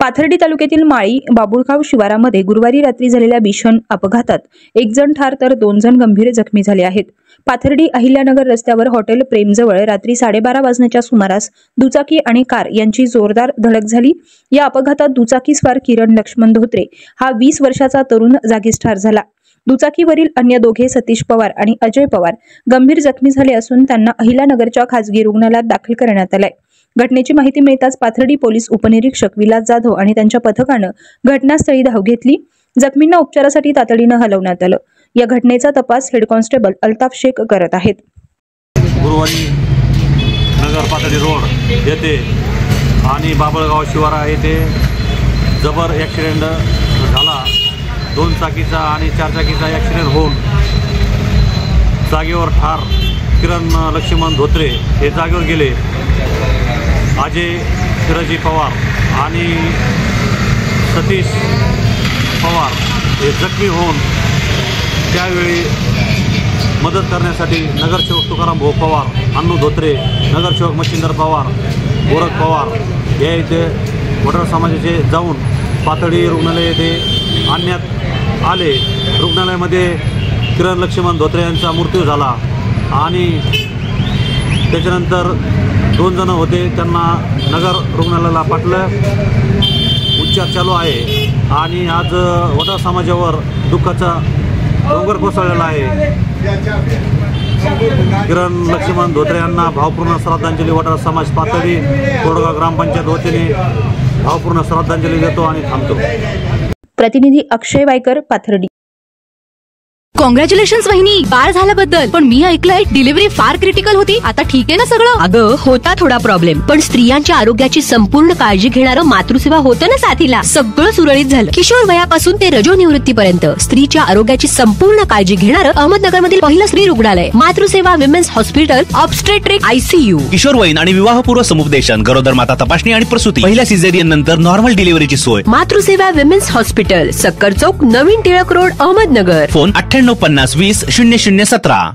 पाथर्डी तालुक्यातील माळी बाबुळगाव शिवारामध्ये गुरुवारी रात्री झालेल्या भीषण अपघातात एक जण ठार तर 2 जण गंभीर जखमी झाले आहेत। पाथर्डी अहिल्यानगर रस्त्यावर हॉटेल प्रेमजवळ रात्री 12:30 वाजण्याच्या सुमारास दुचाकी आणि कार यांची जोरदार धडक झाली। या अपघातात दुचाकीस्वार किरण लक्ष्मण धोत्रे हा 20 वर्षाचा तरुण जागीच ठार झाला। दुचाकीवरील अन्य दोघे सतीश पवार आणि अजय पवार गंभीर जखमी झाले असून त्यांना अहिल्यानगरच्या खासगी रुग्णालयात दाखल करण्यात आले। घटनेची माहिती मिळताच पाथर्डी पोलीस उपनिरीक्षक विलास जाधव आणि त्यांच्या पथकाने घटनास्थळी धाव घेतली। जखमींना उपचारासाठी तातडीने हलवण्यात आलं। या घटनेचा तपास हेड कॉन्स्टेबल अल्ताफ शेख करत आहेत। गुरुवारी नगर पाथर्डी रोड येथे आणि बाबुळगाव शिवारा येथे जबर ॲक्सिडेंट झाला। 2 चाकीचा आणि 4 चाकीचा ॲक्सिडेंट होऊन जागेवर ठार किरण लक्ष्मण धोत्रे हे जागेवर गेले। अजय शिराजी पवार आणि सतीश पवार हे जखमी होऊन त्यावेळी मदत करण्यासाठी नगरसेवक तुकाराम भाऊ पवार, अन्नू धोत्रे, नगरसेवक मच्छिंदर पवार, गोरख पवार या इथे वडार समाजाचे जाऊन पाथर्डी रुग्णालय येथे आणण्यात आले। रुग्णालयामध्ये किरण लक्ष्मण धोत्रे यांचा मृत्यू झाला आणि त्याच्यानंतर 2 जण होते, त्यांना नगर रुग्णालयाला पाठवलं। उपचार चालू आहे आणि आज वडार समाजावर दुःखाचा डोंगर कोसळलेला आहे। किरण लक्ष्मण धोत्रे यांना भावपूर्ण श्रद्धांजली वडार समाज पाथर्डी कोडगाव ग्रामपंचायत वतीने भावपूर्ण श्रद्धांजली देतो आणि थांबतो। प्रतिनिधी अक्षय वायकर, पाथर्डी। कॉंग्रॅच्युलेशन्स वहिनी, बाळ झाल्याबद्दल। पण मी ऐकलंय डिलिव्हरी फार क्रिटिकल होती। आता ठीक आहे ना सगळं? अगं होता थोडा प्रॉब्लेम, पण स्त्रियांच्या आरोग्याची संपूर्ण काळजी घेणारं मातृसेवा होतं ना साथीला। सगळं सुरळीत झालं। किशोर वयापासून ते रजोनिवृत्तीपर्यंत स्त्रीच्या आरोग्याची संपूर्ण काळजी घेणारं अहमदनगर मधील पहिलं स्त्री रुग्णालय Matruseva women's hospital, obstetric, ICU, किशोरवयीन आणि विवाहपूर्व समुपदेशन, गरोदर माता तपासणी आणि प्रसूती, पहिल्या सिझेरियन नंतर नॉर्मल डिलिव्हरीची सोय। मातृसेवा विमेन्स हॉस्पिटल, सक्कर चौक, नवीन टिळक रोड, अहमदनगर। फोन 9850 20 0017।